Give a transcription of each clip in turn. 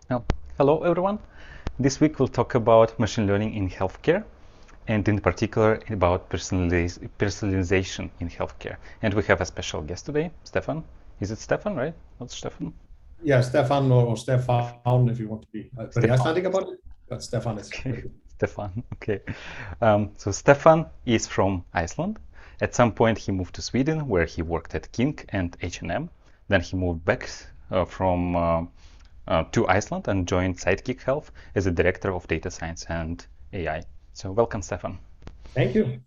Now, hello everyone. This week we'll talk about machine learning in healthcare, and in particular about personalization in healthcare. And we have a special guest today, Stefan. Is it Stefan, right? Not Stefan? Yeah, Stefan or Stefan if you want to be very Stefan. Icelandic about it, but Stefan is Okay, very good. Stefan. Okay. So Stefan is from Iceland. At some point, he moved to Sweden, where he worked at King and H&M. Then he moved back to Iceland and joined Sidekick Health as a director of data science and AI. So welcome, Stefan. Thank you.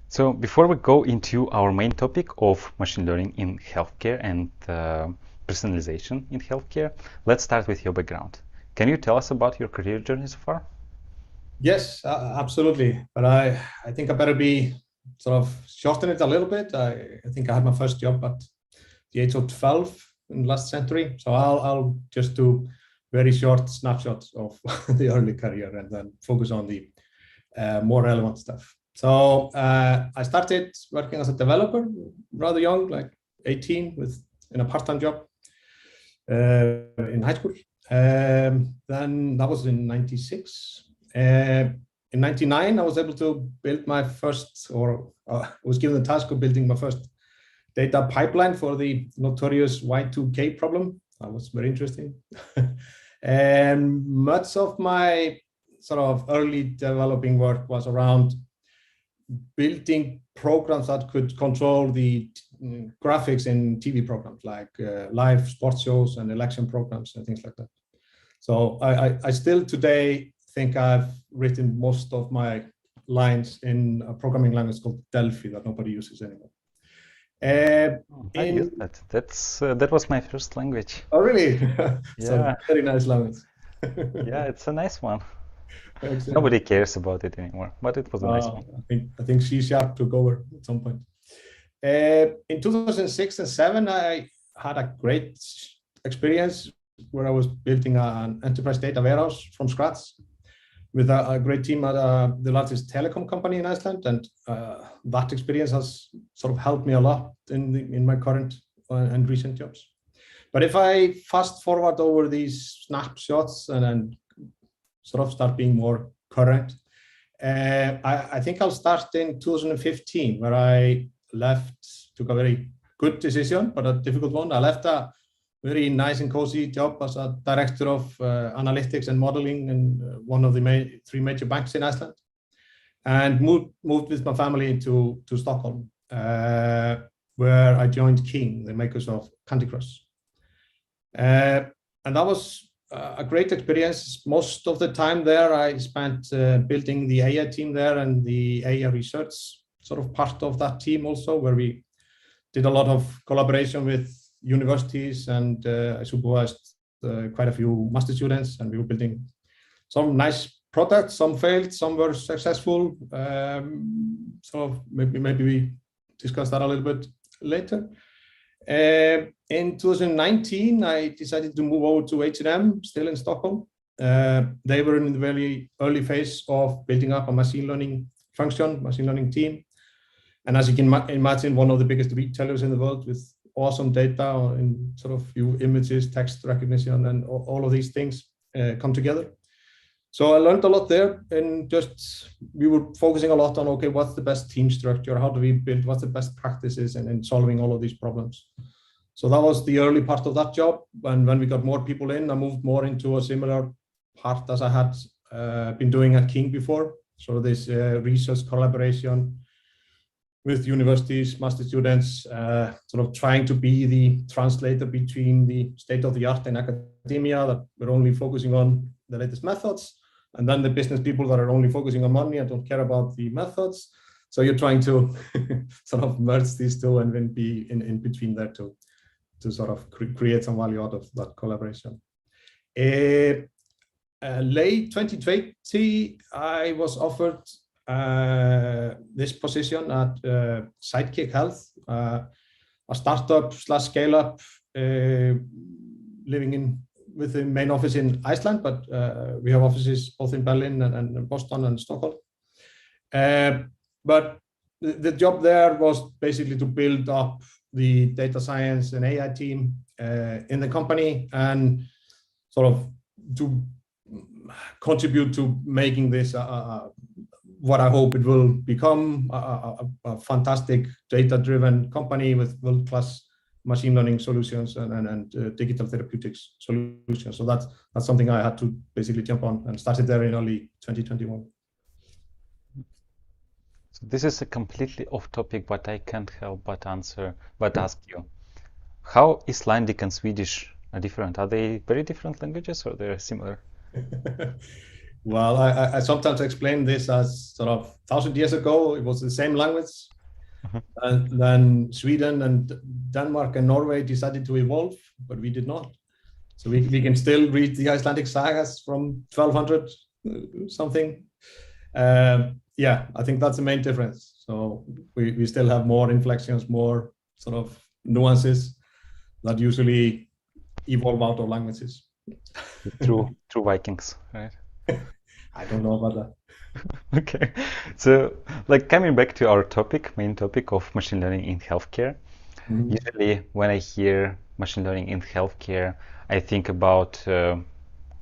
So before we go into our main topic of machine learning in healthcare and personalization in healthcare, let's start with your background. Can you tell us about your career journey so far? Yes, absolutely. But I think I better be sort of shorten it a little bit. I think I had my first job at the age of 12 in the last century. So I'll just do very short snapshots of the early career and then focus on the more relevant stuff. So I started working as a developer rather young, like 18, in a part-time job in high school. Then that was in 96. In 99, I was able to build my first, or was given the task of building my first data pipeline for the notorious Y2K problem. That was very interesting. And much of my sort of early developing work was around building programs that could control the graphics in TV programs like live sports shows and election programs and things like that. So I still today think I've written most of my lines in a programming language called Delphi that nobody uses anymore. I use that. That was my first language. Oh, really? So Yeah, very nice language. yeah, it's a nice one. Excellent. Nobody cares about it anymore, but it was a nice one. I think C# took over at some point. In 2006 and 7, I had a great experience where I was building an enterprise data warehouse from scratch with a great team at the largest telecom company in Iceland, and that experience has sort of helped me a lot in my current and recent jobs. But if I fast forward over these snapshots and sort of start being more current, I think I'll start in 2015, where I took a very good decision, but a difficult one. I left a very nice and cozy job as a director of analytics and modeling in one of the three major banks in Iceland, and moved with my family to Stockholm, where I joined King, the makers of Candy Crush. And that was a great experience. Most of the time there I spent building the AI team there and the AI research sort of part of that team also, where we did a lot of collaboration with universities, and I supervised quite a few master students, and we were building some nice products. Some failed, some were successful. So maybe we discuss that a little bit later. In 2019, I decided to move over to H&M, still in Stockholm. They were in the very early phase of building up a machine learning team. And as you can imagine, one of the biggest retailers in the world with awesome data in sort of few images, text recognition, and all of these things come together. So I learned a lot there, and we were focusing a lot on, okay, what's the best team structure? How do we build? What's the best practices in solving all of these problems? So that was the early part of that job. And when we got more people in, I moved more into a similar part as I had been doing at King before. So this research collaboration with universities, master students, sort of trying to be the translator between the state of the art in academia, that we're only focusing on the latest methods, and then the business people that are only focusing on money and don't care about the methods. So you're trying to sort of merge these two and then be in between there to sort of create some value out of that collaboration. Late 2020, I was offered this position at Sidekick Health, a startup / scale-up living with the main office in Iceland, but we have offices both in Berlin and Boston and Stockholm. But the job there was basically to build up the data science and AI team in the company, and sort of to contribute to making this what I hope it will become, a fantastic data-driven company with world-class machine learning solutions and digital therapeutics solutions. So that's something I had to basically jump on, and started there in early 2021. So this is a completely off topic, but I can't help but ask you, how Icelandic and Swedish are different? Are they very different languages, or they're similar? Well, I sometimes explain this as sort of 1,000 years ago, it was the same language. And then Sweden and Denmark and Norway decided to evolve, but we did not. So we can still read the Icelandic sagas from 1200 something. Yeah, I think that's the main difference. So we still have more inflections, more sort of nuances that usually evolve out of languages. True Vikings, right? I don't know about that. Okay, so like coming back to our main topic of machine learning in healthcare. Usually when I hear machine learning in healthcare, I think about,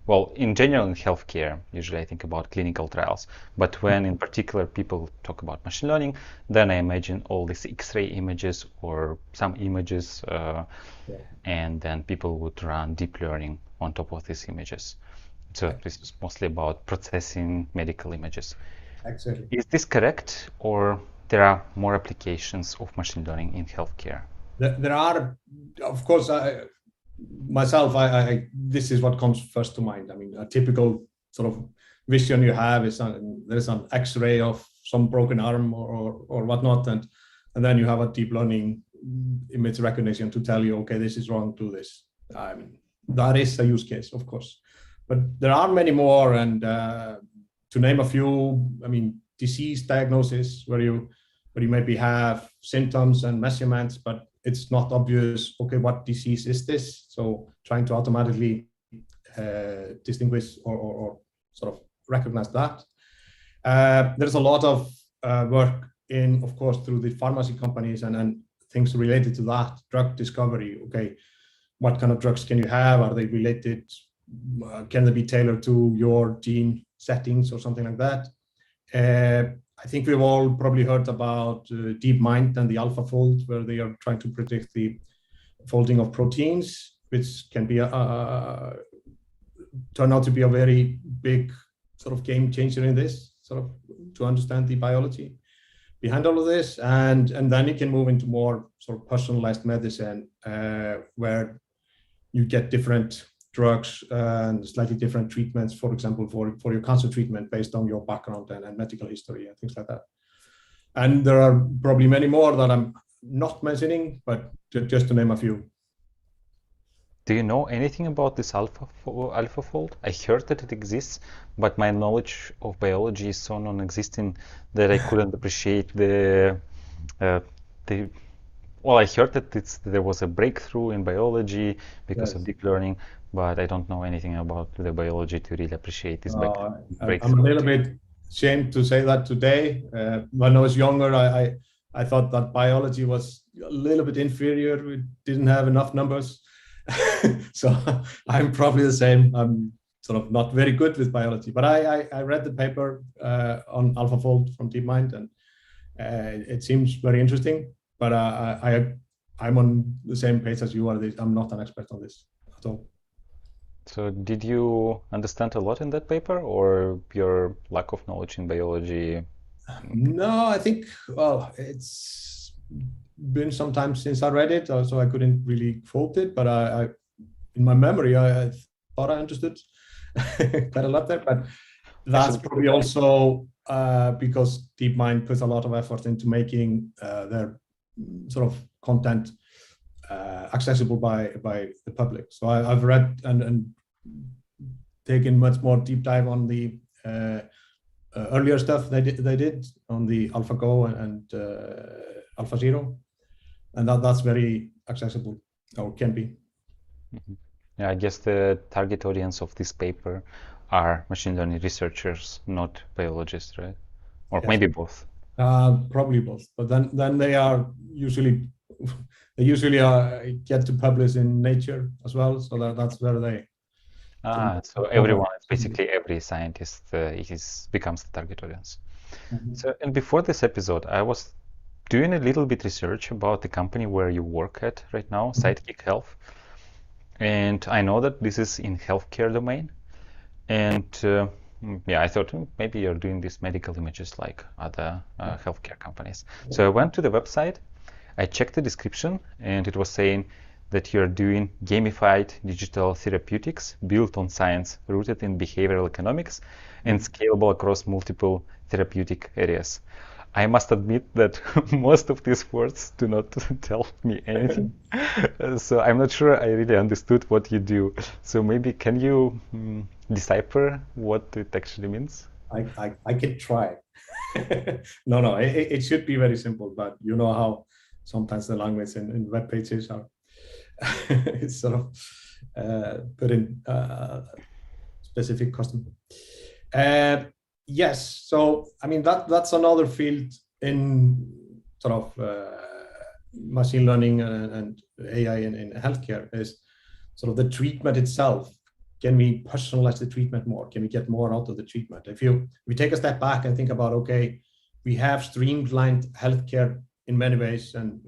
well, in general in healthcare, usually I think about clinical trials. But when in particular people talk about machine learning, then I imagine all these X-ray images or some images, and then people would run deep learning on top of these images. So this is mostly about processing medical images. Exactly. Is this correct, or there are more applications of machine learning in healthcare? There are, of course, myself, this is what comes first to mind. I mean, a typical sort of vision you have is there's an X-ray of some broken arm or whatnot, and then you have a deep learning image recognition to tell you, okay, this is wrong, do this. I mean, that is a use case, of course. But there are many more, and to name a few, I mean, disease diagnosis where you maybe have symptoms and measurements, but it's not obvious, okay, what disease is this? So trying to automatically distinguish or sort of recognize that. There's a lot of work in, of course, through the pharmacy companies and things related to that, drug discovery. Okay, what kind of drugs can you have? Are they related? Can they be tailored to your gene settings or something like that? I think we've all probably heard about DeepMind and the AlphaFold, where they are trying to predict the folding of proteins, which can be turn out to be a very big sort of game changer in this, sort of to understand the biology behind all of this. And then you can move into more sort of personalized medicine, where you get different drugs and slightly different treatments, for example, for your cancer treatment based on your background and medical history and things like that. And there are probably many more that I'm not mentioning, but just to name a few. Do you know anything about this AlphaFold? I heard that it exists, but my knowledge of biology is so non-existent that I couldn't appreciate well, I heard that there was a breakthrough in biology because of deep learning, but I don't know anything about the biology to really appreciate this breakthrough. I'm a little bit ashamed to say that today. When I was younger, I thought that biology was a little bit inferior. We didn't have enough numbers. So I'm probably the same. I'm sort of not very good with biology, but I read the paper on AlphaFold from DeepMind, and it seems very interesting. But I'm on the same page as you are. I'm not an expert on this at all. So did you understand a lot in that paper, or your lack of knowledge in biology? No, I think, well, it's been some time since I read it, so I couldn't really quote it, but I in my memory, I thought I understood quite a lot there. But that's probably also because DeepMind puts a lot of effort into making their sort of content accessible by the public. So I've read and taken much more deep dive on the earlier stuff they did on the AlphaGo and AlphaZero, and that's very accessible, or can be. Mm-hmm. Yeah, I guess the target audience of this paper are machine learning researchers, not biologists, right? Or yes. Maybe both. Probably both, but then they are usually get to publish in Nature as well, so that's where they So everyone, basically every scientist becomes the target audience. Mhm. So, and before this episode, I was doing a little bit research about the company where you work at right now, Sidekick Health. And I know that this is in healthcare domain. And yeah, I thought maybe you're doing these medical images like other healthcare companies. So I went to the website, I checked the description, and it was saying that you're doing gamified digital therapeutics built on science, rooted in behavioral economics, and scalable across multiple therapeutic areas. I must admit that most of these words do not tell me anything. So I'm not sure I really understood what you do. So maybe can you decipher what it actually means? I can try. No, it should be very simple, but you know how sometimes the language in web pages are it's sort of put in specific custom. Yes, so I mean that's another field in sort of machine learning and AI in healthcare is sort of the treatment itself. Can we personalize the treatment more? Can we get more out of the treatment? If we take a step back and think about, okay, we have streamlined healthcare in many ways, and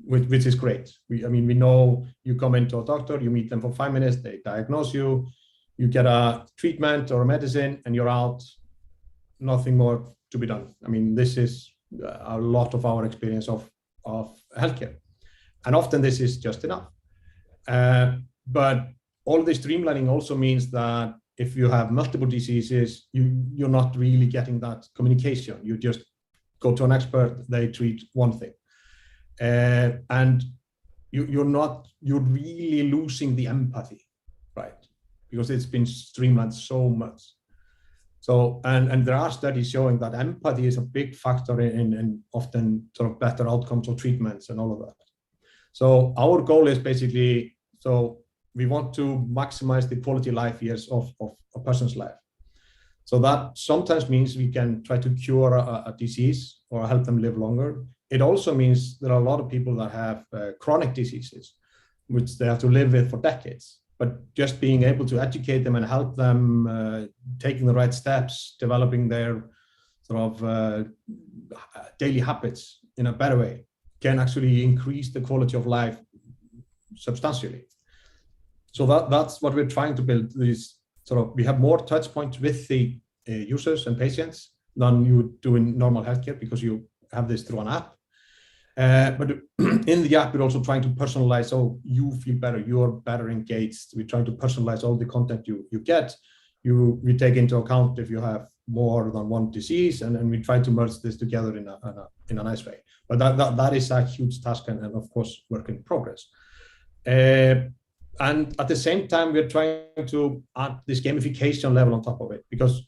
which is great. We know you come into a doctor, you meet them for 5 minutes, they diagnose you, you get a treatment or a medicine, and you're out. Nothing more to be done. I mean, this is a lot of our experience of healthcare, and often this is just enough. But all this streamlining also means that if you have multiple diseases, you're not really getting that communication. You just go to an expert, they treat one thing. And you're really losing the empathy, right? Because it's been streamlined so much. So, and there are studies showing that empathy is a big factor in often sort of better outcomes of treatments and all of that. So our goal is basically, so we want to maximize the quality of life years of a person's life. So that sometimes means we can try to cure a disease or help them live longer. It also means there are a lot of people that have chronic diseases, which they have to live with for decades. But just being able to educate them and help them taking the right steps, developing their sort of daily habits in a better way can actually increase the quality of life substantially. So that's what we're trying to build. These sort of, we have more touch points with the users and patients than you would do in normal healthcare because you have this through an app. But in the app, we're also trying to personalize, so you feel better, you're better engaged. We're trying to personalize all the content you get. We take into account if you have more than one disease, and we try to merge this together in a nice way. But that is a huge task and of course, work in progress. And at the same time, we're trying to add this gamification level on top of it, because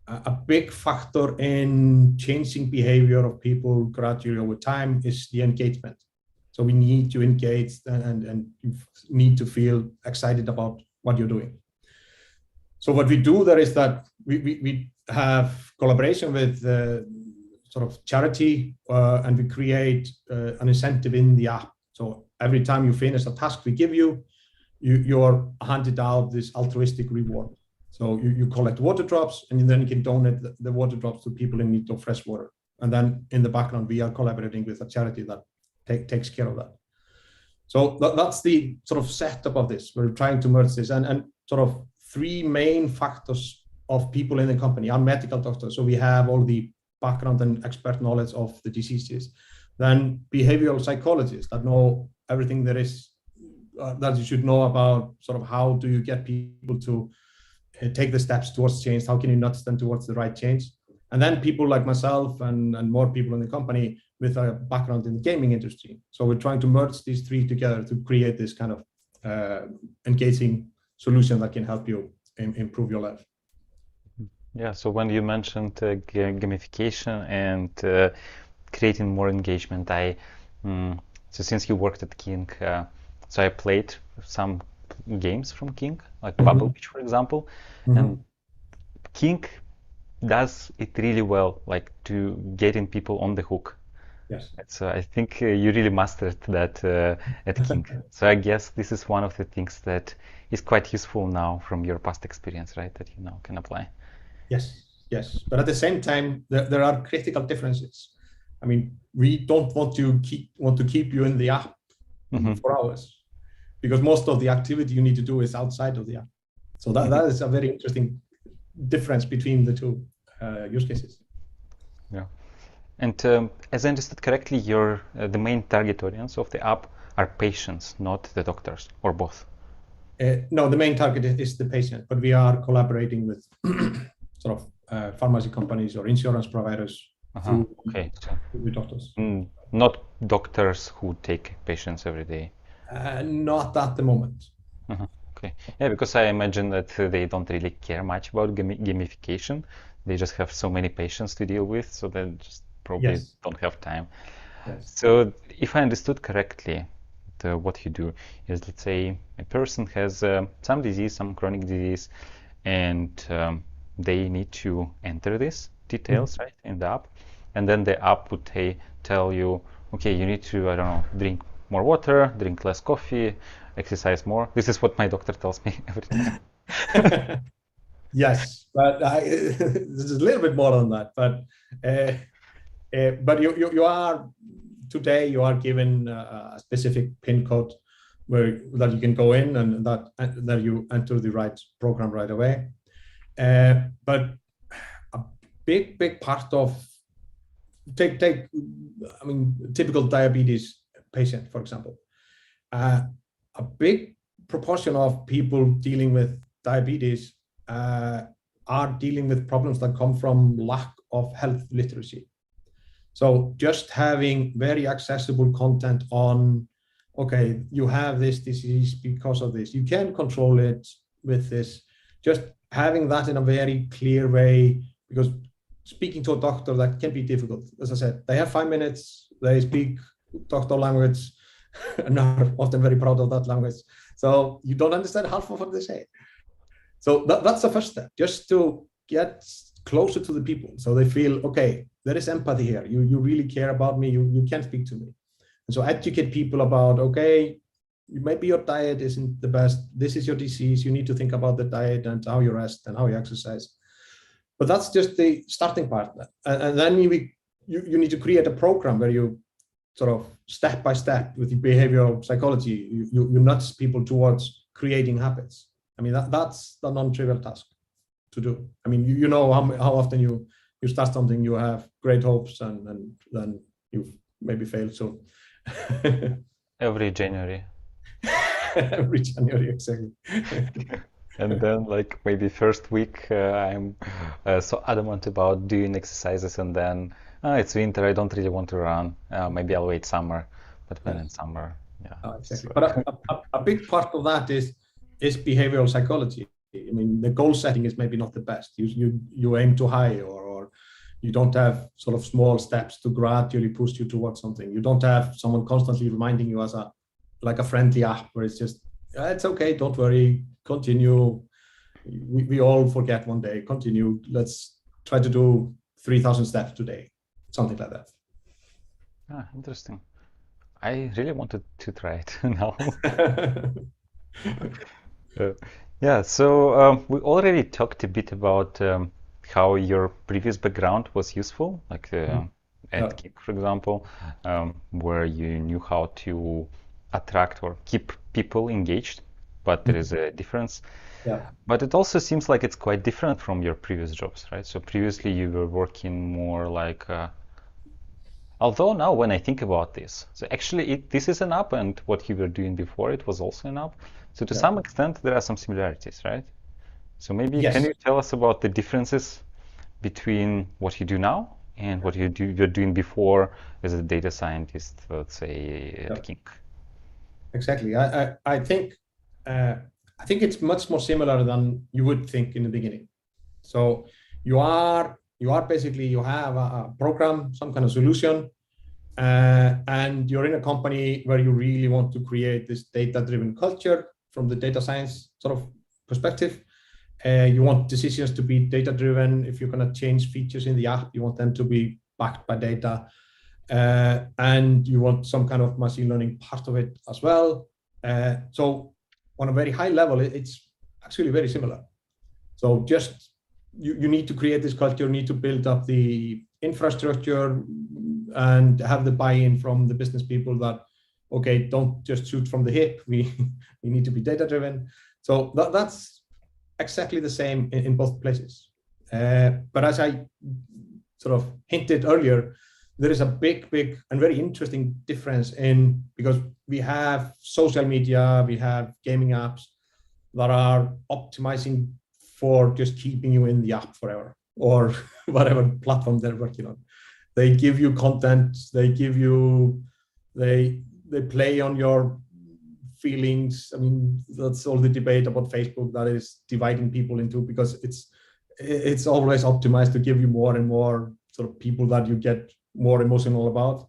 a big factor in changing behavior of people gradually over time is the engagement. So we need to engage and you need to feel excited about what you're doing. So what we do there is that we have collaboration with sort of charity and we create an incentive in the app. So every time you finish a task we give you, you're handed out this altruistic reward. So you collect water drops and then you can donate the water drops to people in need of fresh water. And then in the background, we are collaborating with a charity that takes care of that. So that's the sort of setup of this. We're trying to merge this and sort of three main factors of people in the company are medical doctors. So we have all the background and expert knowledge of the diseases. Then behavioral psychologists that know everything there is that you should know about sort of how do you get people to take the steps towards change, how can you nudge them towards the right change? And then people like myself and more people in the company with a background in the gaming industry. So we're trying to merge these three together to create this kind of engaging solution that can help you improve your life. Yeah, so when you mentioned gamification and creating more engagement, so since you worked at King, so I played some games from King, like Bubble Beach, for example, and King does it really well, like to getting people on the hook. Yes. So I think you really mastered that at King. So I guess this is one of the things that is quite useful now from your past experience, right? That you now can apply. Yes, yes. But at the same time, there are critical differences. I mean, we don't want to keep you in the app for hours, because most of the activity you need to do is outside of the app. So that is a very interesting difference between the two use cases. Yeah. And as I understood correctly, your the main target audience of the app are patients, not the doctors, or both. No, the main target is the patient, but we are collaborating with sort of pharmacy companies or insurance providers through the doctors. Not doctors who take patients every day. Not at the moment. Okay. Yeah, because I imagine that they don't really care much about gamification. They just have so many patients to deal with, so they just probably don't have time. Yes. So if I understood correctly, what you do is, let's say a person has some disease, some chronic disease, and they need to enter these details, right, in the app, and then the app would tell you, okay, you need to, I don't know, drink more water, drink less coffee, exercise more. This is what my doctor tells me every time. Yes, but this is a little bit more than that. But you are today you are given a specific PIN code that you can go in, and that you enter the right program right away. But a big part of I mean, typical diabetes patient, for example, a big proportion of people dealing with diabetes are dealing with problems that come from lack of health literacy. So just having very accessible content on, okay, you have this disease because of this, you can control it with this, just having that in a very clear way, because speaking to a doctor, that can be difficult. As I said, they have 5 minutes, they speak doctor language, and are often very proud of that language. So you don't understand half of what they say. So that's the first step, just to get closer to the people, so they feel, okay, there is empathy here. You really care about me. You can speak to me. And so educate people about, okay, maybe your diet isn't the best. This is your disease. You need to think about the diet and how you rest and how you exercise. But that's just the starting part. And then you need to create a program where you sort of step by step with the behavioral psychology, you nudge people towards creating habits. I mean, that's the non-trivial task to do. I mean, you know how often you start something, you have great hopes, and then you maybe fail. So every January. Every January, exactly. And then, like, maybe first week, I'm so adamant about doing exercises, and then it's winter, I don't really want to run. Maybe I'll wait summer, but when in summer, exactly. But a big part of that is behavioral psychology. I mean, the goal setting is maybe not the best. You aim too high, or you don't have sort of small steps to gradually push you towards something. You don't have someone constantly reminding you as like a friendly app where it's just, it's okay, don't worry, continue. We all forget one day, continue. Let's try to do 3,000 steps today, something like that. Interesting. I really wanted to try it now. Yeah, so we already talked a bit about how your previous background was useful, like at Kik, for example, where you knew how to attract or keep people engaged, but there is a difference. Yeah. But it also seems like it's quite different from your previous jobs, right? So previously you were working more like, although now when I think about this, so actually this is an app, and what you were doing before, it was also an app. So to some extent, there are some similarities, right? So maybe can you tell us about the differences between what you do now and what you're doing before as a data scientist, let's say, at Kink? Exactly. I think it's much more similar than you would think in the beginning. So you are basically, you have a program, some kind of solution, and you're in a company where you really want to create this data-driven culture from the data science sort of perspective. You want decisions to be data-driven. If you're going to change features in the app, you want them to be backed by data. and you want some kind of machine learning part of it as well. So on a very high level, it's actually very similar. So just you need to create this culture, you need to build up the infrastructure and have the buy-in from the business people that, okay, don't just shoot from the hip. We need to be data-driven. So that's exactly the same in both places. But as I sort of hinted earlier, there is a big and very interesting difference because we have social media, we have gaming apps that are optimizing for just keeping you in the app forever, or whatever platform they're working on. They give you content, they play on your feelings. I mean, that's all the debate about Facebook that is dividing people into, because it's always optimized to give you more and more sort of people that you get more emotional about.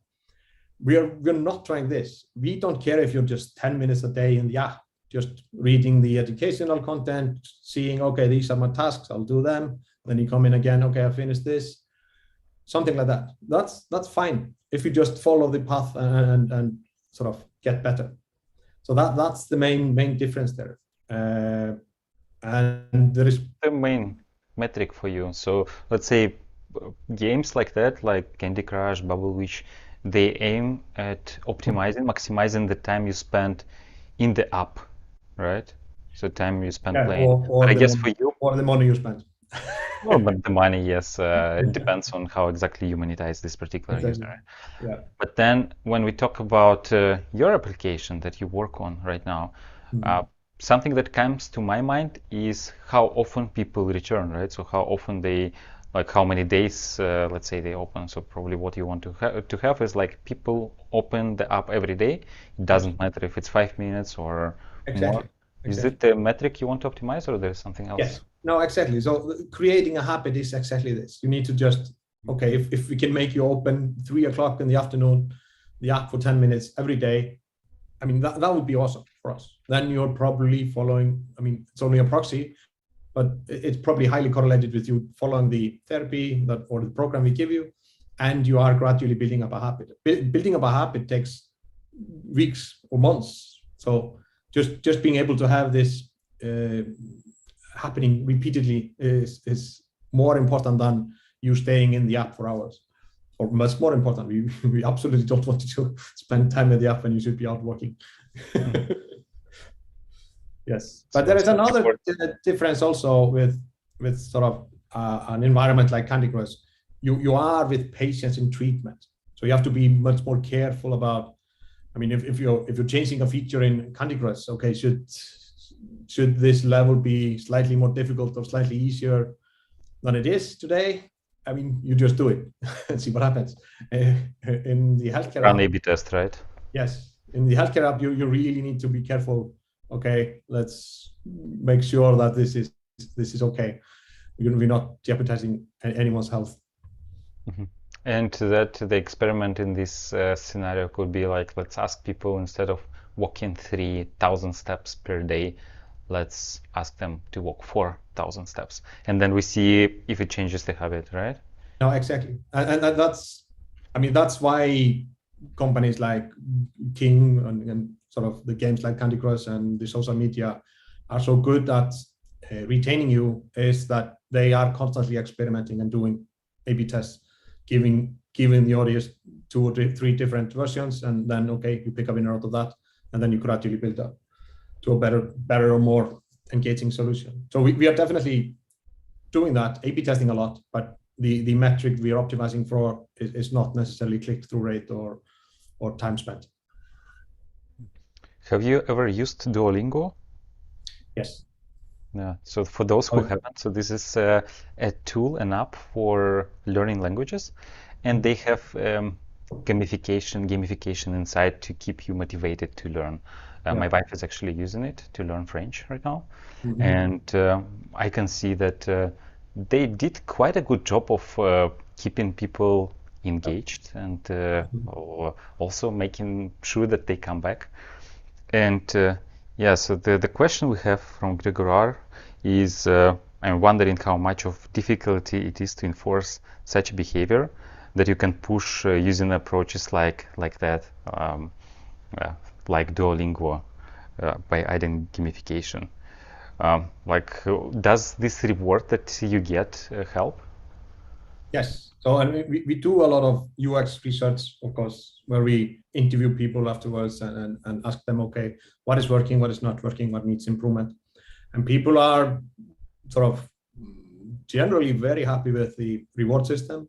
We're not trying this. We don't care if you're just 10 minutes a day in the app, just reading the educational content, seeing, okay, these are my tasks, I'll do them. Then you come in again, okay, I finished this. Something like that. That's fine if you just follow the path and sort of get better. So that's the main difference there. And there is the main metric for you. So let's say games like that, like Candy Crush, Bubble Witch, they aim at optimizing, maximizing the time you spend in the app, right? So time you spend playing. Or I guess for you, or the money you spend. well, but the money, yes, it depends on how exactly you monetize this particular Exactly. user. Yeah. But then when we talk about your application that you work on right now, something that comes to my mind is how often people return, right? So how often they, like how many days, let's say they open. So probably what you want to have is like people open the app every day. It doesn't matter if it's 5 minutes or more. Is it the metric you want to optimize, or there's something else? Yes. No, exactly. So creating a habit is exactly this. You need to just, okay, if we can make you open 3 o'clock in the afternoon, the app for 10 minutes every day, I mean, that would be awesome for us. Then you're probably following, I mean, it's only a proxy, but it's probably highly correlated with you following the therapy or the program we give you, and you are gradually building up a habit. Building up a habit takes weeks or months. So just being able to have this happening repeatedly is more important than you staying in the app for hours, or much more important. We absolutely don't want you to spend time in the app when you should be out working. Yes, but there is another difference also with sort of an environment like Candy Crush. You are with patients in treatment, so you have to be much more careful about. I mean, if you're changing a feature in Candy Crush, okay, should this level be slightly more difficult or slightly easier than it is today? I mean, you just do it and see what happens. In the healthcare Run A/B test, right? Yes, in the healthcare app, you really need to be careful. Okay, let's make sure that this is okay. We're not jeopardizing anyone's health. And that the experiment in this scenario could be like, let's ask people, instead of walking 3,000 steps per day, let's ask them to walk 4,000 steps, and then we see if it changes the habit, right? No, exactly, and that's, I mean, that's why companies like King and sort of the games like Candy Crush and the social media are so good at retaining you, is that they are constantly experimenting and doing A/B tests, giving the audience 2 or 3 different versions, and then, okay, you pick a winner out of that, and then you gradually build up to a better or more engaging solution. So we are definitely doing that, A/B testing a lot, but the metric we are optimizing for is not necessarily click-through rate or time spent. Have you ever used Duolingo? Yes. Yeah. So for those who haven't, so this is a tool, an app for learning languages, and they have gamification inside to keep you motivated to learn. My wife is actually using it to learn French right now, and I can see that they did quite a good job of keeping people engaged and also making sure that they come back. And yeah, so the question we have from Gregor is, I'm wondering how much of difficulty it is to enforce such behavior that you can push using approaches like that, like Duolingo, by adding gamification. Does this reward that you get help? Yes. So, and we do a lot of UX research, of course, where we interview people afterwards and ask them, okay, what is working, what is not working, what needs improvement. And people are sort of generally very happy with the reward system.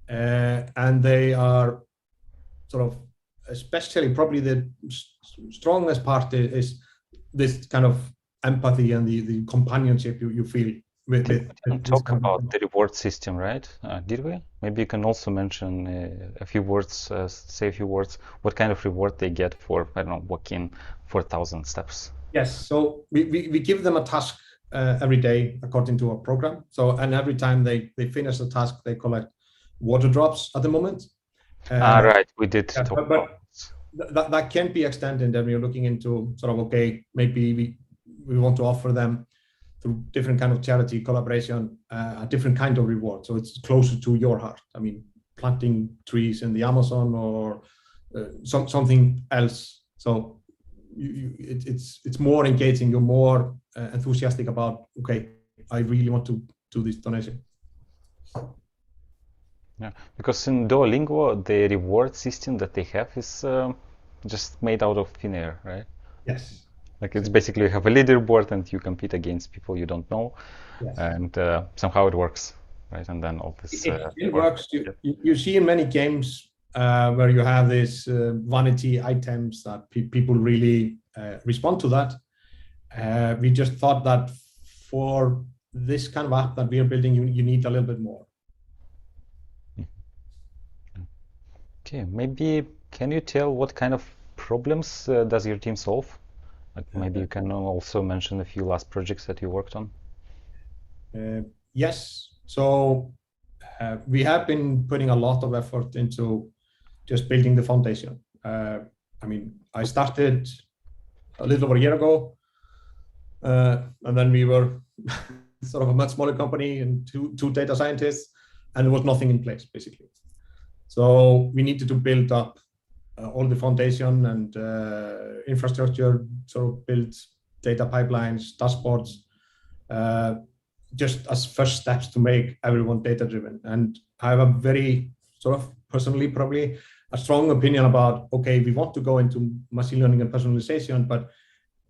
And they are sort of, especially probably the strongest part is this kind of empathy and the companionship you feel with talk about the reward system, right? Did we? Maybe you can also mention a few words, say a few words, what kind of reward they get for, I don't know, walking 4,000 steps. Yes, so we give them a task every day according to our program. So, and every time they finish the task, they collect water drops at the moment. Right, we did talk about that can be extended, and we're looking into sort of, okay, maybe we want to offer them through different kind of charity collaboration, a different kind of reward. So it's closer to your heart. I mean, planting trees in the Amazon or something else. So it's more engaging. You're more enthusiastic about, okay, I really want to do this donation. Yeah, because in Duolingo, the reward system that they have is just made out of thin air, right? Yes. Like it's basically you have a leaderboard and you compete against people you don't know, yes. And somehow it works, right? And then all this. It works. You see in many games where you have these vanity items that people really respond to that. We just thought that for this kind of app that we are building, you need a little bit more. Okay, maybe can you tell what kind of problems does your team solve? Like maybe you can also mention a few last projects that you worked on. Yes, so we have been putting a lot of effort into just building the foundation. I mean, I started a little over a year ago, and then we were sort of a much smaller company and two data scientists, and there was nothing in place basically. So we needed to build up all the foundation and infrastructure, sort of build data pipelines, dashboards, just as first steps to make everyone data driven. And I have a very sort of personally probably a strong opinion about, okay, we want to go into machine learning and personalization, but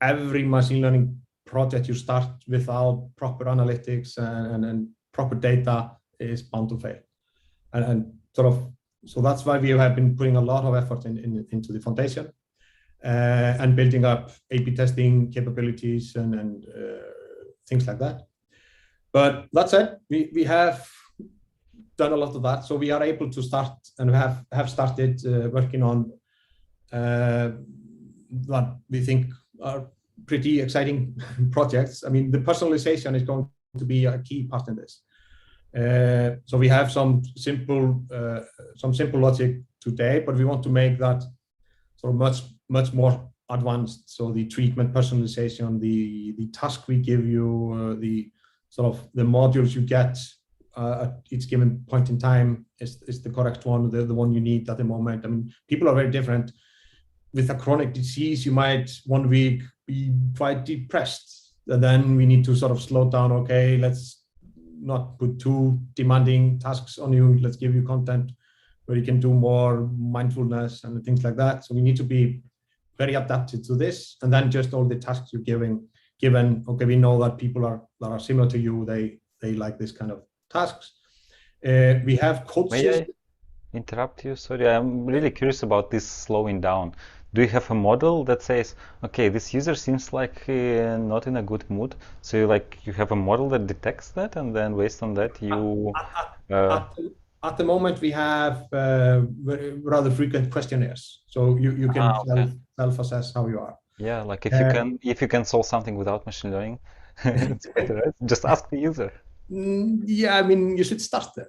every machine learning project you start without proper analytics and proper data is bound to fail. And sort of, so that's why we have been putting a lot of effort into the foundation and building up A/B testing capabilities and things like that. But that said, we have done a lot of that. So we are able to start and have started working on what we think are pretty exciting projects. I mean, the personalization is going to be a key part in this. So we have some simple logic today, but we want to make that sort of much more advanced. So the treatment personalization, the task we give you, the sort of the modules you get at each given point in time is the correct one, the one you need at the moment. I mean, people are very different. With a chronic disease, you might 1 week be quite depressed, and then we need to sort of slow down. Okay, let's not put too demanding tasks on you. Let's give you content where you can do more mindfulness and things like that. So we need to be very adapted to this. And then just all the tasks you're given, okay, we know that people that are similar to you, they like this kind of tasks. We have coaches. May I interrupt you? Sorry, I'm really curious about this slowing down. Do you have a model that says, okay, this user seems like not in a good mood? So you have a model that detects that, and then based on that you... At the moment, we have rather frequent questionnaires, so you can self-assess how you are. Yeah, like if you can solve something without machine learning, it's better, right? Just ask the user. Yeah, I mean, you should start there.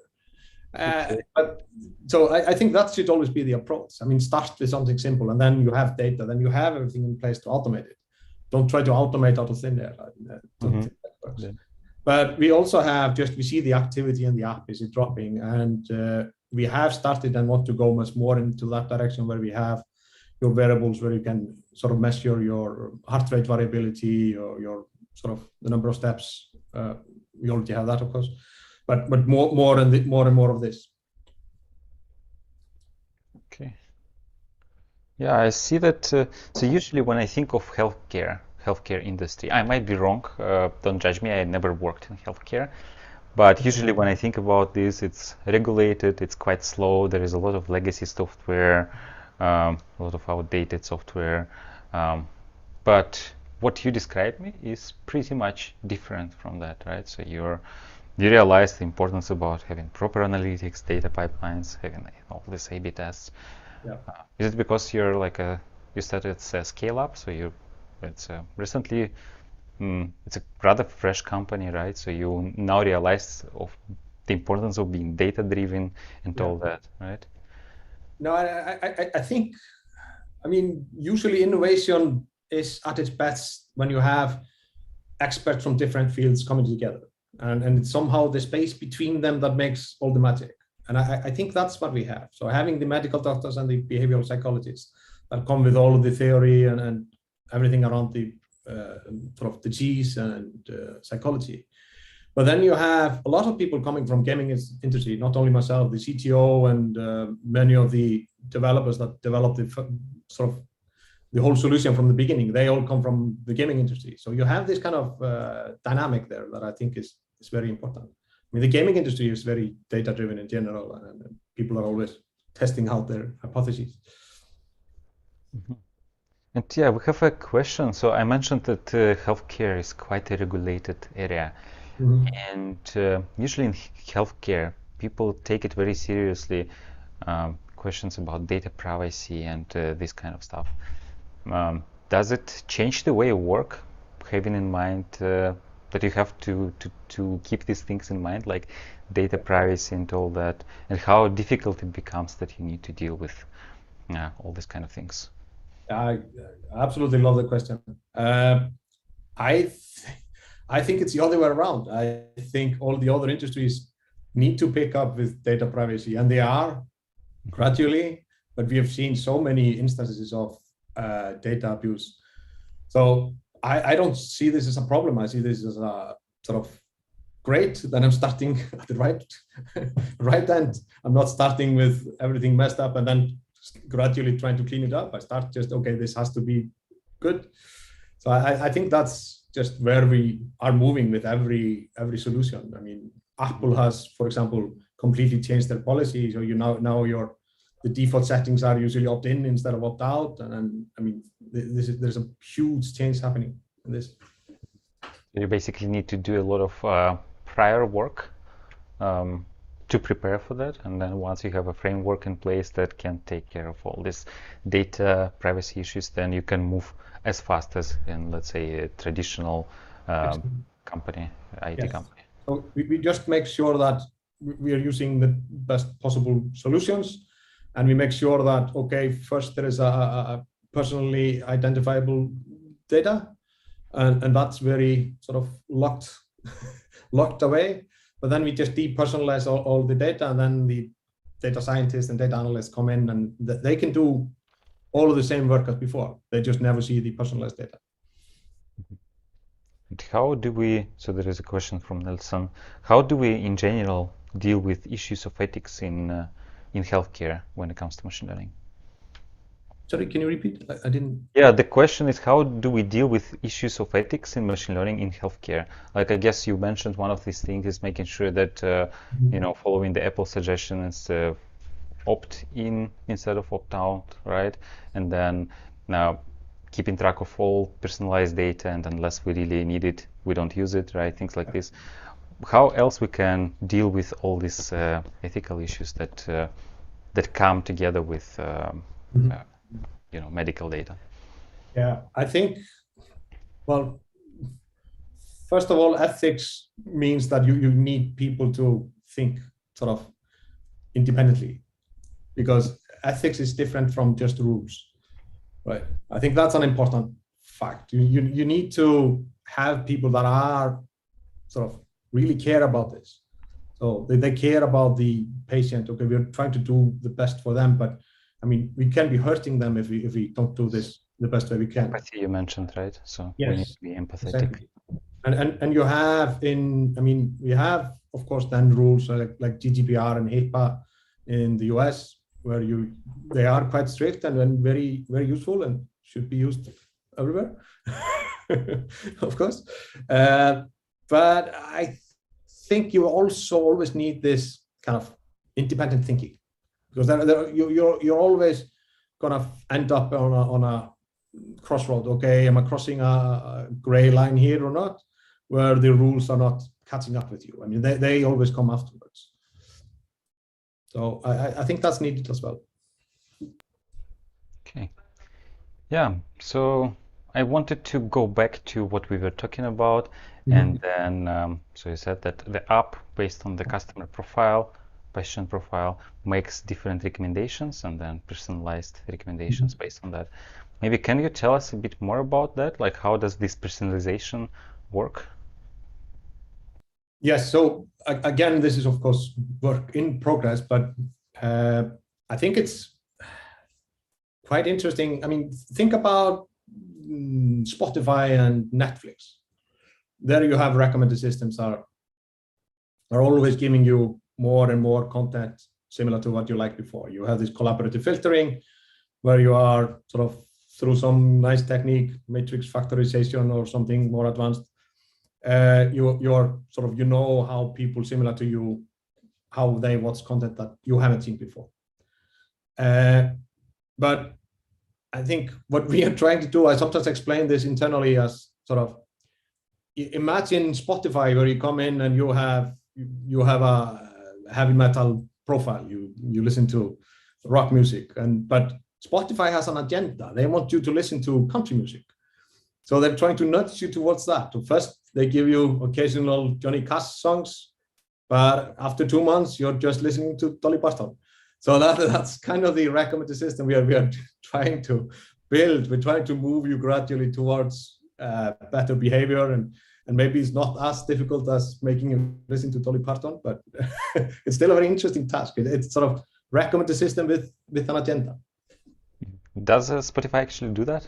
But so I think that should always be the approach. I mean, start with something simple, and then you have data, then you have everything in place to automate it. Don't try to automate out of thin air. Don't think that works. Yeah. But we also have we see the activity in the app, is it dropping? And we have started and want to go much more into that direction, where we have your wearables, where you can sort of measure your heart rate variability or your sort of the number of steps. We already have that, of course, but more and more of this. Okay. Yeah, I see that. So usually when I think of healthcare industry, I might be wrong. Don't judge me. I never worked in healthcare. But usually when I think about this, it's regulated, it's quite slow, there is a lot of legacy software, a lot of outdated software. But what you described me is pretty much different from that, right? So you realize the importance about having proper analytics, data pipelines, having all these A/B tests. Yeah. Is it because you're you started as a scale up, so it's recently it's a rather fresh company, right? So you now realize of the importance of being data driven and all that, right? No, I think, I mean, usually innovation is at its best when you have experts from different fields coming together, and it's somehow the space between them that makes all the magic. And I think that's what we have. So having the medical doctors and the behavioral psychologists that come with all of the theory and everything around the sort of the G's and psychology. But then you have a lot of people coming from gaming industry, not only myself, the CTO and many of the developers that developed the sort of the whole solution from the beginning. They all come from the gaming industry. So you have this kind of dynamic there that I think is very important. I mean, the gaming industry is very data driven in general, and people are always testing out their hypotheses. Mm-hmm. And yeah, we have a question. So I mentioned that healthcare is quite a regulated area. Mm-hmm. And usually in healthcare, people take it very seriously, questions about data privacy and this kind of stuff. Does it change the way you work, having in mind that you have to keep these things in mind, like data privacy and all that, and how difficult it becomes that you need to deal with all these kind of things? I absolutely love the question. I think it's the other way around. I think all the other industries need to pick up with data privacy, and they are gradually, but we have seen so many instances of data abuse. So I don't see this as a problem. I see this as a sort of great. Then I'm starting at the right end. I'm not starting with everything messed up and then gradually trying to clean it up. I start just, okay, this has to be good. So I think that's just where we are moving with every solution. I mean, Apple has, for example, completely changed their policy. So you now the default settings are usually opt-in instead of opt-out. And I mean, there's a huge change happening in this. You basically need to do a lot of prior work to prepare for that, and then once you have a framework in place that can take care of all these data privacy issues, then you can move as fast as in, let's say, a traditional company, IT company. So we just make sure that we are using the best possible solutions, and we make sure that, okay, first there is a personally identifiable data, and that's very sort of locked away. But then we just depersonalize all the data, and then the data scientists and data analysts come in, and they can do all of the same work as before. They just never see the personalized data. And how do we, so there is a question from Nelson, how do we in general deal with issues of ethics in healthcare when it comes to machine learning? Sorry, can you repeat? I didn't. Yeah, the question is, how do we deal with issues of ethics in machine learning in healthcare? Like, I guess you mentioned one of these things is making sure that, following the Apple suggestion is opt-in instead of opt-out, right? And then now keeping track of all personalized data, and unless we really need it, we don't use it, right? Things like this. How else we can deal with all these ethical issues that come together with medical data? Yeah, I think, well, first of all, ethics means that you need people to think sort of independently, because ethics is different from just rules, right? I think that's an important fact. You need to have people that are sort of really care about this. So they care about the patient. Okay, we're trying to do the best for them, but I mean, we can be hurting them if we don't do this the best way we can. Empathy you mentioned, right? So yes, we need to be empathetic. Exactly. And you have we have, of course, then rules like GDPR and HIPAA in the US, where they are quite strict and very, very useful and should be used everywhere, of course. But I think you also always need this kind of independent thinking, because you're always gonna end up on a crossroad. Okay, am I crossing a gray line here or not, where the rules are not catching up with you? I mean, they always come afterwards. So I think that's needed as well. Okay. Yeah, so I wanted to go back to what we were talking about, and then so you said that the app, based on the customer profile, patient profile, makes different recommendations and then personalized recommendations based on that. Maybe can you tell us a bit more about that? Like, how does this personalization work? Yes, so again, this is of course work in progress, but I think it's quite interesting. I mean, think about Spotify and Netflix. There you have recommended systems are always giving you more and more content similar to what you liked before. You have this collaborative filtering where you are sort of, through some nice technique, matrix factorization or something more advanced, you're sort of, how people similar to you, how they watch content that you haven't seen before. But I think what we are trying to do, I sometimes explain this internally as sort of, imagine Spotify, where you come in and you have a heavy metal profile. You listen to rock music, but Spotify has an agenda. They want you to listen to country music. So they're trying to nudge you towards that. So first, they give you occasional Johnny Cash songs, but after 2 months, you're just listening to Dolly Parton. So that's kind of the recommended system we are trying to build. We're trying to move you gradually towards better behavior, and maybe it's not as difficult as making you listen to Dolly Parton, but it's still a very interesting task. It's sort of recommended system with an agenda. Does Spotify actually do that?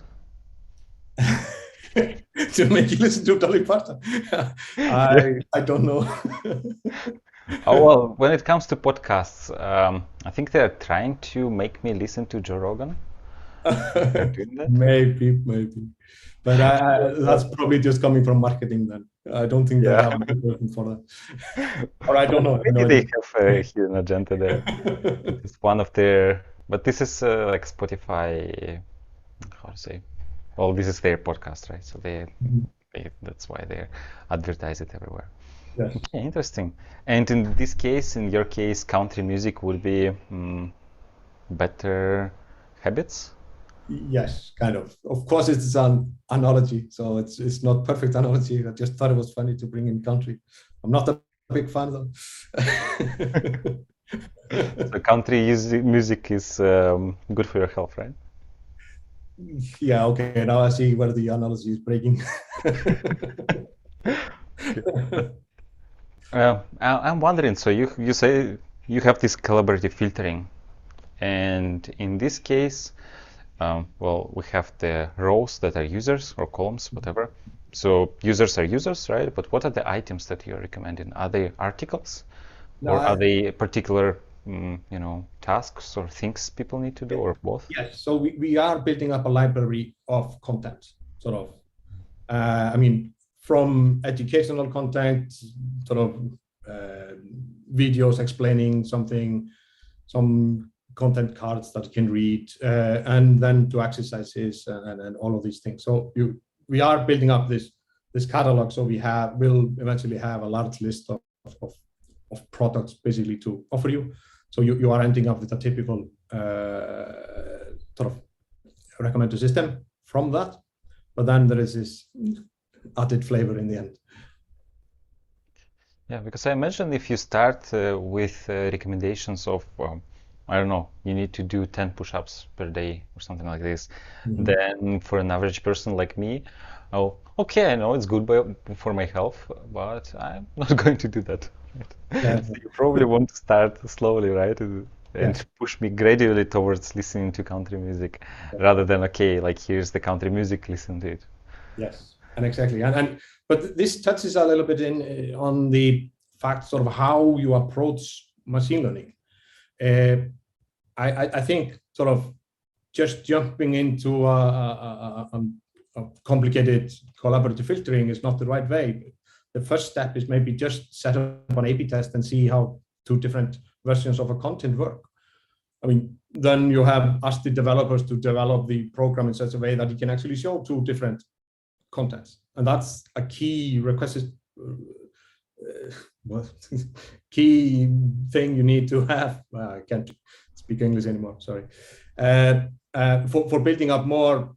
To make you listen to Dolly Parton? I don't know. Oh, well, when it comes to podcasts, I think they're trying to make me listen to Joe Rogan. They're doing that? Maybe. But that's probably just coming from marketing then. I don't think they have a good person for that. Or I don't know. Maybe they have a hidden agenda there. It's one of their, but this is like Spotify, how to say? Well, this is their podcast, right? So they that's why they advertise it everywhere. Yes. Okay, interesting. And in this case, in your case, country music would be better habits? Yes, kind of. Of course, it's an analogy, so it's not perfect analogy. I just thought it was funny to bring in country. I'm not a big fan though. So country music is good for your health, right? Yeah, okay. Now I see where the analogy is breaking. I'm wondering, so you say you have this collaborative filtering, and in this case, well, we have the rows that are users or columns, whatever. So users are users, right? But what are the items that you're recommending? Are they articles, or are they particular, tasks or things people need to do, or both? Yes. So we are building up a library of content, sort of. I mean, from educational content, sort of videos explaining something, some content cards that you can read, and then to exercises and all of these things. So we are building up this catalog. So we'll eventually have a large list of products basically to offer you. So you are ending up with a typical sort of recommended system from that. But then there is this added flavor in the end. Yeah, because I imagine if you start with recommendations of, I don't know, you need to do 10 push-ups per day or something like this, then for an average person like me, oh, okay, I know it's good for my health, but I'm not going to do that. Yeah, So you probably want to start slowly, right? yeah, And push me gradually towards listening to country music yeah. rather than, okay, like here's the country music, listen to it. Yes, and exactly, and but this touches a little bit in on the fact sort of how you approach machine learning. I think sort of just jumping into a complicated collaborative filtering is not the right way. The first step is maybe just set up an A/B test and see how two different versions of a content work. I mean, then you have asked the developers to develop the program in such a way that you can actually show two different contents, and that's a key request. Key thing you need to have. I can't speak English anymore. Sorry. For building up more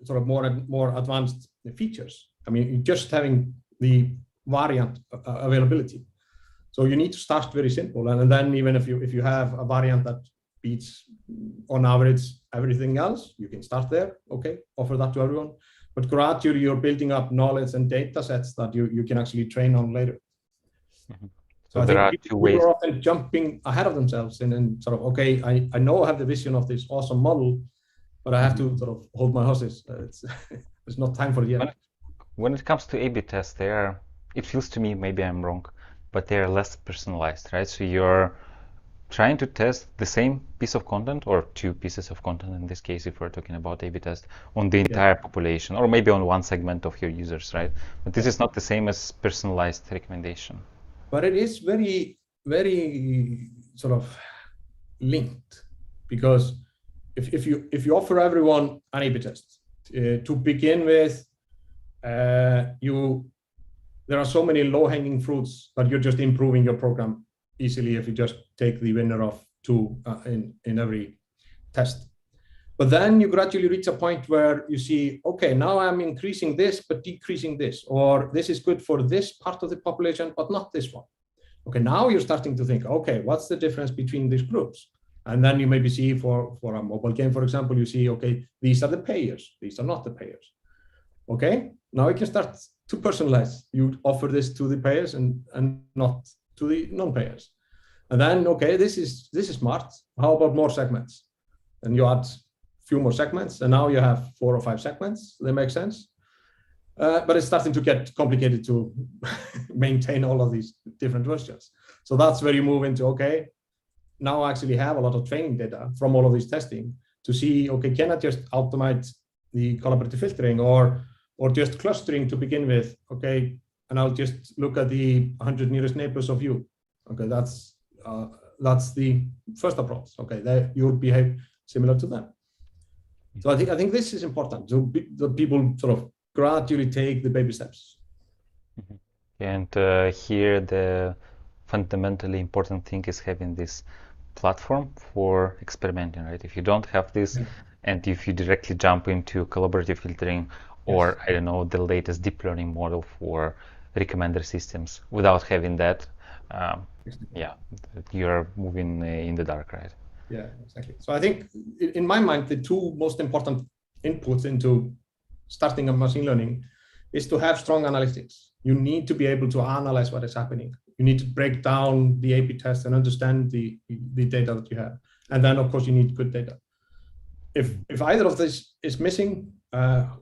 sort of more advanced features. I mean, just having the variant availability. So you need to start very simple, and then even if you have a variant that beats on average everything else, you can start there. Okay, offer that to everyone. But gradually you're building up knowledge and data sets that you can actually train on later. Mm-hmm. So I there think are two people ways. are often jumping ahead of themselves and sort of, okay, I know I have the vision of this awesome model, but I have to sort of hold my horses. It's not time for it yet. When it comes to A/B tests, it feels to me, maybe I'm wrong, but they are less personalized, right? So you're trying to test the same piece of content or two pieces of content in this case, if we're talking about A/B test, on the entire population or maybe on one segment of your users, right? But this is not the same as personalized recommendation. But it is very, very sort of linked, because if you offer everyone an A/B test to begin with, there are so many low-hanging fruits that you're just improving your program easily if you just take the winner of two in every test. But then you gradually reach a point where you see, okay, now I'm increasing this but decreasing this, or this is good for this part of the population but not this one. Okay, now you're starting to think, okay, what's the difference between these groups? And then you maybe see for a mobile game, for example, you see, okay, these are the payers, these are not the payers. Okay, now you can start to personalize. You offer this to the payers and not to the non-payers. And then, okay, this is smart. How about more segments? And you add a few more segments, and now you have 4 or 5 segments. They make sense. But it's starting to get complicated to maintain all of these different versions. So that's where you move into, okay, now I actually have a lot of training data from all of this testing to see, okay, can I just automate the collaborative filtering or just clustering to begin with? Okay, and I'll just look at the 100 nearest neighbors of you. Okay, that's the first approach. Okay, you'll behave similar to them. So I think this is important. So the people sort of gradually take the baby steps. And here the fundamentally important thing is having this platform for experimenting, right? If you don't have this, and if you directly jump into collaborative filtering or I don't know, the latest deep learning model for recommender systems without having that, you're moving in the dark, right? Yeah, exactly. So I think in my mind, the two most important inputs into starting a machine learning is to have strong analytics. You need to be able to analyze what is happening. You need to break down the A/B test and understand the data that you have. And then, of course, you need good data. If either of this is missing,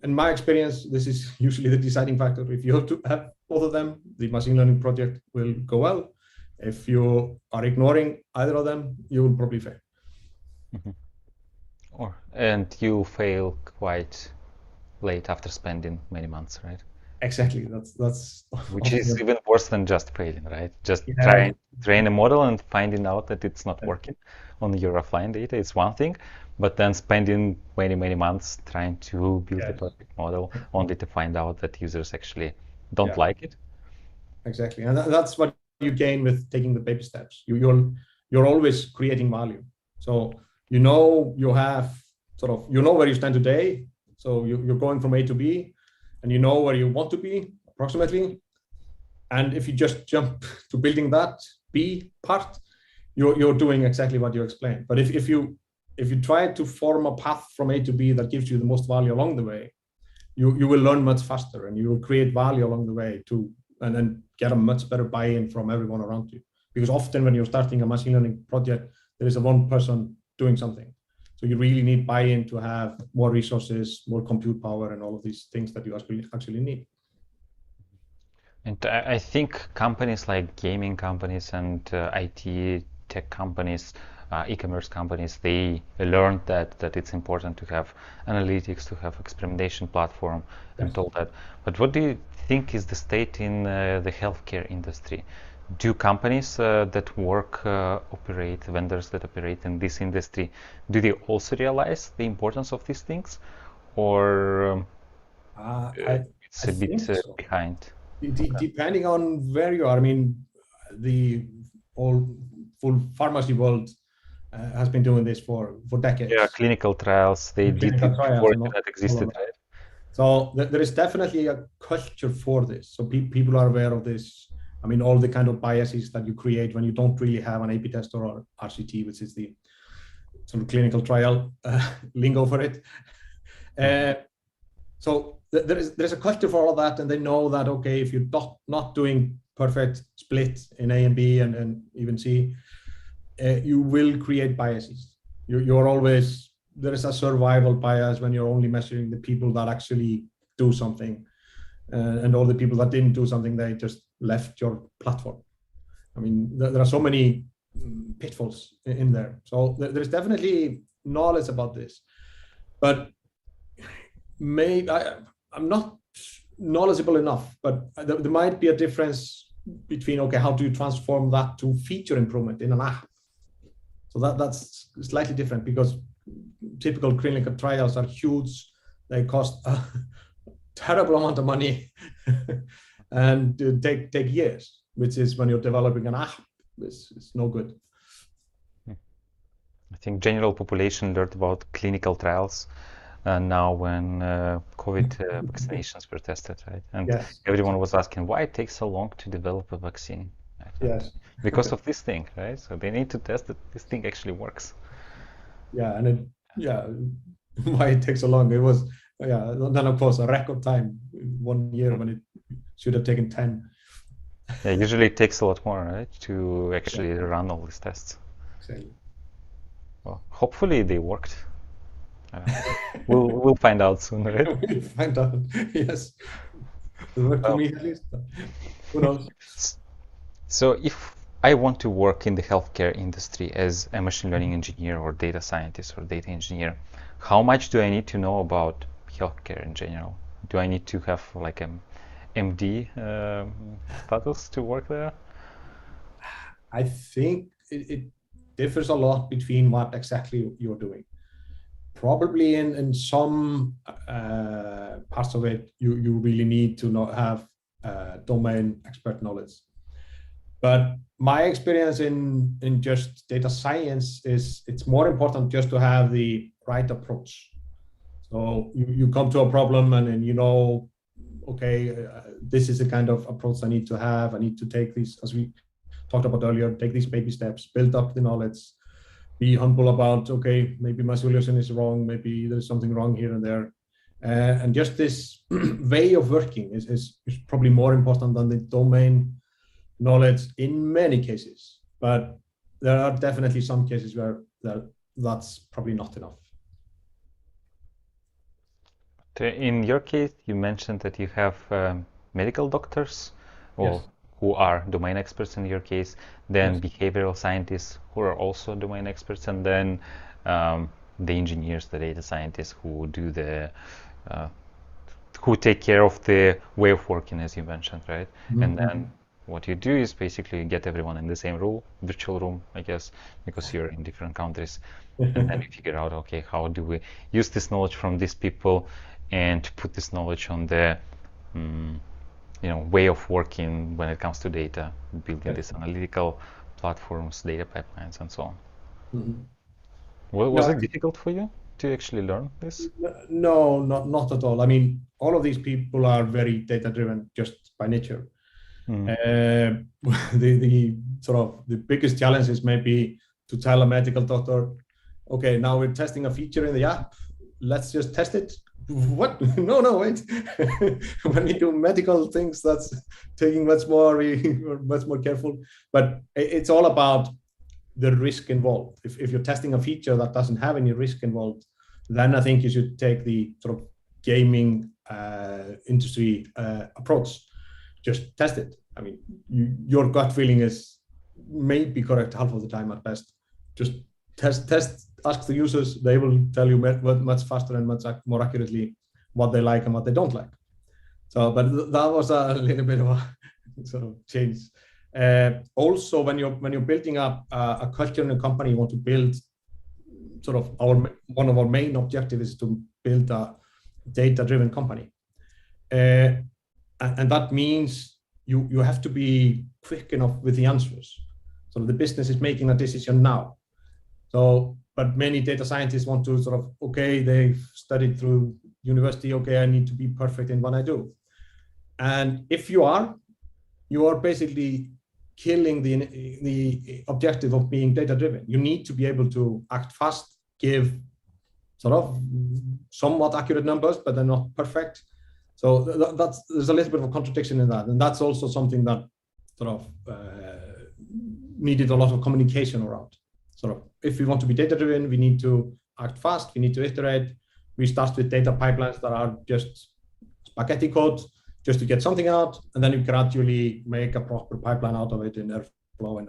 in my experience, this is usually the deciding factor. If you have to have both of them, the machine learning project will go well. If you are ignoring either of them, you will probably fail. And you fail quite late after spending many months, right? Exactly. That's which is even worse than just failing, right? Just Yeah. train a model and finding out that it's not working on your offline data is one thing, but then spending many months trying to build a perfect model only to find out that users actually don't like it. Exactly, and that's what you gain with taking the baby steps. You're always creating value. So you have sort of where you stand today. So you're going from A to B, and you know where you want to be approximately. And if you just jump to building that B part, you're doing exactly what you explained. But if you try to form a path from A to B that gives you the most value along the way, you will learn much faster, and you will create value along the way too, and then get a much better buy-in from everyone around you. Because often when you're starting a machine learning project, there is a one person doing something. So you really need buy-in to have more resources, more compute power, and all of these things that you actually need. And I think companies like gaming companies and IT tech companies, e-commerce companies, they learned that it's important to have analytics, to have experimentation platform, and all that. But what do you think is the state in the healthcare industry? Do companies that work, operate, vendors that operate in this industry, do they also realize the importance of these things, or it's a bit behind? Depending on where you are. I mean, the full pharmacy world has been doing this for decades. Yeah, clinical trials, they did it before that existed, right? So there is definitely a culture for this. So people are aware of this. I mean, all the kind of biases that you create when you don't really have an A/B test or RCT, which is the sort of clinical trial lingo for it. So there's a culture for all of that, and they know that, okay, if you're not doing perfect split in A and B and even C, you will create biases. You're always, there is a survival bias when you're only measuring the people that actually do something, and all the people that didn't do something, they just left your platform. I mean, there are so many pitfalls in there. So there's definitely knowledge about this, but maybe I'm not knowledgeable enough, but there might be a difference between, okay, how do you transform that to feature improvement in an app? So that's slightly different, because typical clinical trials are huge. They cost a terrible amount of money and take years, which is when you're developing an app, it's no good. I think general population learned about clinical trials now when COVID vaccinations were tested, right? And yes, everyone was asking why it takes so long to develop a vaccine. Right? Yes. Because of this thing, right? So they need to test that this thing actually works. Yeah, and why it takes so long? It was, then of course a record time, 1 year when it should have taken 10. Yeah, usually it takes a lot more, right, to actually run all these tests. Exactly. Well, hopefully they worked. We'll find out soon, right? We'll find out. Yes. It worked for me at least. Who knows? So if I want to work in the healthcare industry as a machine learning engineer or data scientist or data engineer, how much do I need to know about healthcare in general? Do I need to have like an MD status to work there? I think it differs a lot between what exactly you're doing. Probably in some parts of it, you really need to have domain expert knowledge. But my experience in just data science is it's more important just to have the right approach. So you come to a problem and then okay, this is the kind of approach I need to have. I need to take these, as we talked about earlier, take these baby steps, build up the knowledge, be humble about, okay, maybe my solution is wrong, maybe there's something wrong here and there. And just this way of working is probably more important than the domain knowledge in many cases. But there are definitely some cases where that's probably not enough. In your case, you mentioned that you have medical doctors, or Yes. who are domain experts in your case, then behavioral scientists who are also domain experts, and then the engineers, the data scientists who do who take care of the way of working, as you mentioned, right? Mm-hmm. And then what you do is basically get everyone in the same room, virtual room, I guess, because you're in different countries, and then you figure out, okay, how do we use this knowledge from these people and put this knowledge on the way of working when it comes to data, building these analytical platforms, data pipelines, and so on. Mm-hmm. Was it difficult for you to actually learn this? No, not at all. I mean, all of these people are very data-driven just by nature. The sort of the biggest challenge is maybe to tell a medical doctor, okay, now we're testing a feature in the app. Let's just test it. what? No, wait. When we do medical things, that's taking much more, we're much more careful. But it's all about the risk involved. If you're testing a feature that doesn't have any risk involved, then I think you should take the sort of gaming industry approach. Just test it. I mean, your gut feeling is maybe correct half of the time at best. Just test, ask the users. They will tell you much faster and much more accurately what they like and what they don't like. So, but that was a little bit of a sort of change. Also, when you're building up a culture in a company, you want to build sort of one of our main objectives is to build a data-driven company, and that means you have to be quick enough with the answers. So the business is making a decision now. So, but many data scientists want to sort of, okay, they've studied through university. Okay, I need to be perfect in what I do. And if you are basically killing the objective of being data-driven. You need to be able to act fast, give sort of somewhat accurate numbers, but they're not perfect. So there's a little bit of a contradiction in that. And that's also something that sort of needed a lot of communication around. Sort of, if we want to be data-driven, we need to act fast, we need to iterate. We start with data pipelines that are just spaghetti code, just to get something out, and then you gradually make a proper pipeline out of it in Airflow and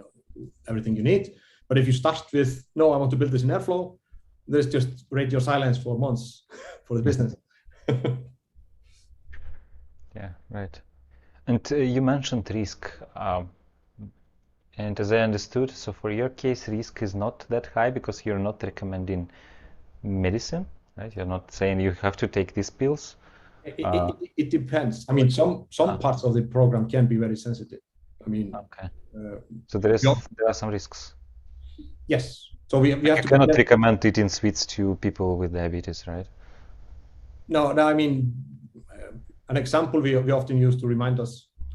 everything you need. But if you start with, no, I want to build this in Airflow, there's just radio silence for months for the business. Yeah, right. And you mentioned risk. And as I understood, so for your case, risk is not that high because you're not recommending medicine, right? You're not saying you have to take these pills. It depends. I mean, some parts of the program can be very sensitive. I mean, okay. So there are some risks. Yes. So we have you to cannot recommend eating sweets to people with diabetes, right? No. I mean, an example we often use to remind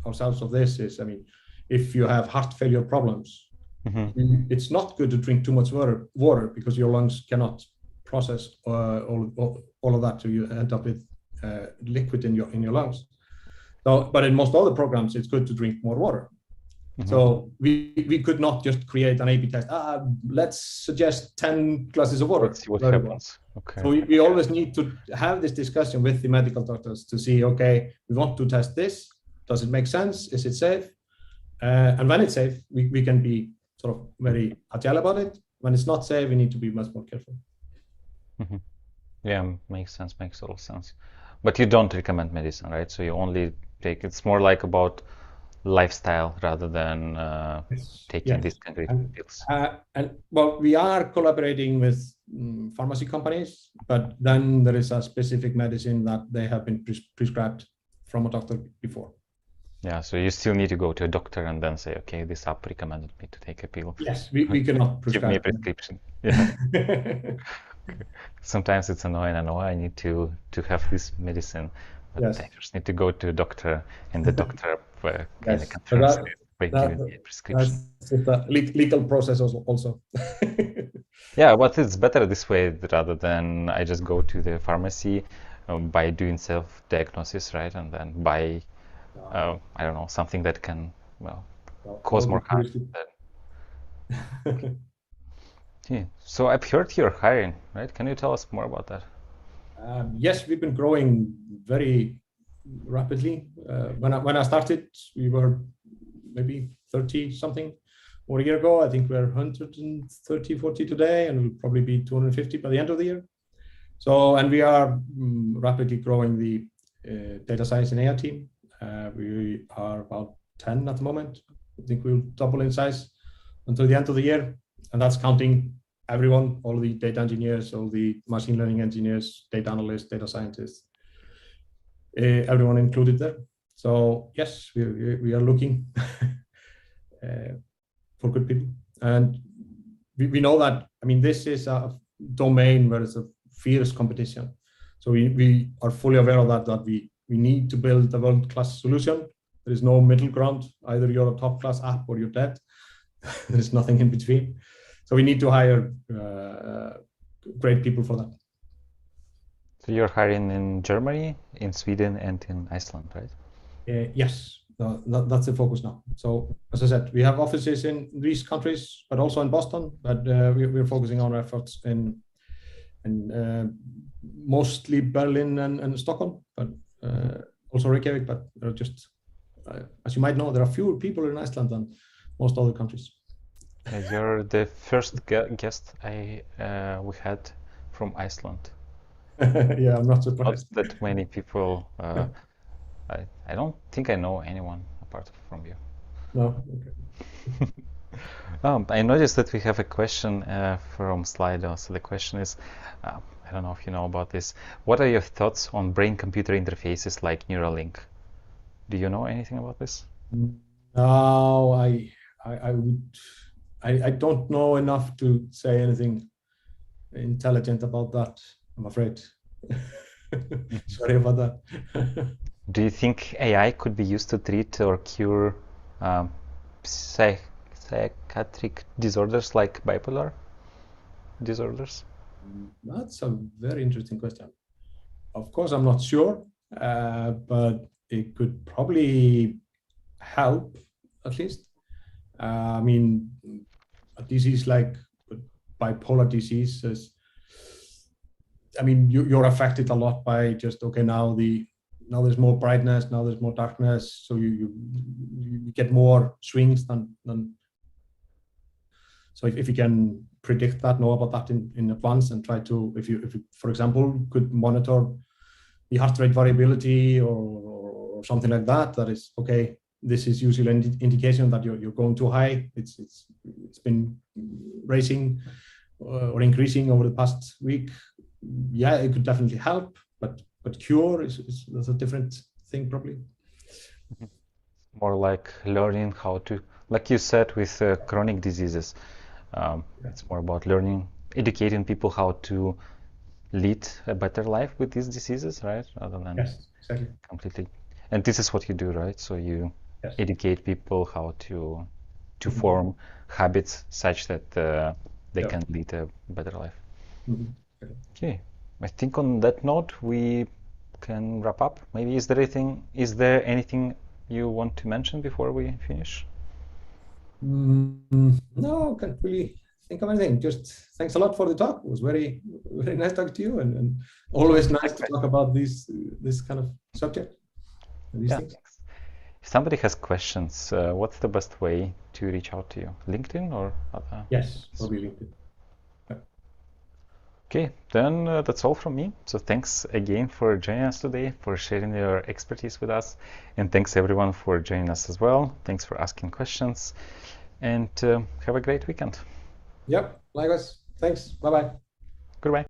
ourselves of this is, I mean, if you have heart failure problems, it's not good to drink too much water because your lungs cannot process all of that, so you end up with liquid in your lungs. So, but in most other programs, it's good to drink more water. So we could not just create an A/B test. Let's suggest 10 glasses of water. Let's see what happens. Okay. So we always need to have this discussion with the medical doctors to see, okay, we want to test this. Does it make sense? Is it safe? And when it's safe, we can be sort of very agile about it. When it's not safe, we need to be much more careful. Yeah, makes sense. Makes total sense. But you don't recommend medicine, right? So you only take, it's more like about lifestyle rather than taking these concrete pills. And well, we are collaborating with pharmacy companies, but then there is a specific medicine that they have been prescribed from a doctor before. Yeah, so you still need to go to a doctor and then say, okay, this app recommended me to take a pill. Yes, we cannot prescribe. Give me a prescription. Yeah. Sometimes it's annoying. I know I need to have this medicine, but I first need to go to a doctor, and the doctor kind of confirms it by giving me a prescription. That's a legal process also. Yeah, but it's better this way rather than I just go to the pharmacy by doing self-diagnosis, right, and then buy I don't know, something that can cause more harm. Yeah. So I've heard you're hiring, right? Can you tell us more about that? Yes, we've been growing very rapidly. When I started, we were maybe 30 something, or a year ago. I think we're 130, 40 today, and we'll probably be 250 by the end of the year. So, and we are rapidly growing the data science and AI team. We are about 10 at the moment. I think we'll double in size until the end of the year. And that's counting everyone, all the data engineers, all the machine learning engineers, data analysts, data scientists, everyone included there. So yes, we are looking for good people. And we know that, I mean, this is a domain where it's a fierce competition. So we are fully aware of that we need to build a world-class solution. There is no middle ground. Either you're a top-class app or you're dead. There's nothing in between. So we need to hire great people for that. So you're hiring in Germany, in Sweden, and in Iceland, right? Yes, that's the focus now. So as I said, we have offices in these countries, but also in Boston. But we're focusing our efforts in mostly Berlin and Stockholm, but also Reykjavik. But there are just, as you might know, there are fewer people in Iceland than most other countries. You're the first guest we had from Iceland. Yeah, I'm not Not surprised. that many people. I don't think I know anyone apart from you. No, okay. I noticed that we have a question from Slido. So the question is, I don't know if you know about this. What are your thoughts on brain-computer interfaces like Neuralink? Do you know anything about this? No, I don't know enough to say anything intelligent about that, I'm afraid. Sorry about that. Do you think AI could be used to treat or cure psychiatric disorders like bipolar disorders? That's a very interesting question. Of course, I'm not sure, but it could probably help at least. I mean, a disease like bipolar disease is, I mean, you're affected a lot by just, okay, now there's more brightness, now there's more darkness, so you get more swings than so if you can predict that, know about that in advance, and try to, if you for example could monitor the heart rate variability or something like that, that is okay. This is usually an indication that you're going too high. It's been raising or increasing over the past week. Yeah, it could definitely help, but cure that's a different thing probably. More like learning how to, like you said, with chronic diseases. It's more about learning, educating people how to lead a better life with these diseases, right? Rather than Yes, exactly. completely. And this is what you do, right? So you educate people how to form habits such that they can lead a better life. Okay, I think on that note we can wrap up. Maybe is there anything you want to mention before we finish? No, can't really think of anything. Just thanks a lot for the talk. It was very nice talking to you, and always nice to talk about this kind of subject and these things. Thanks. If somebody has questions, what's the best way to reach out to you? LinkedIn or other? Yes, probably LinkedIn. Okay, then that's all from me. So thanks again for joining us today, for sharing your expertise with us, and thanks everyone for joining us as well. Thanks for asking questions, and have a great weekend. Yep, likewise. Thanks. Bye-bye. Goodbye.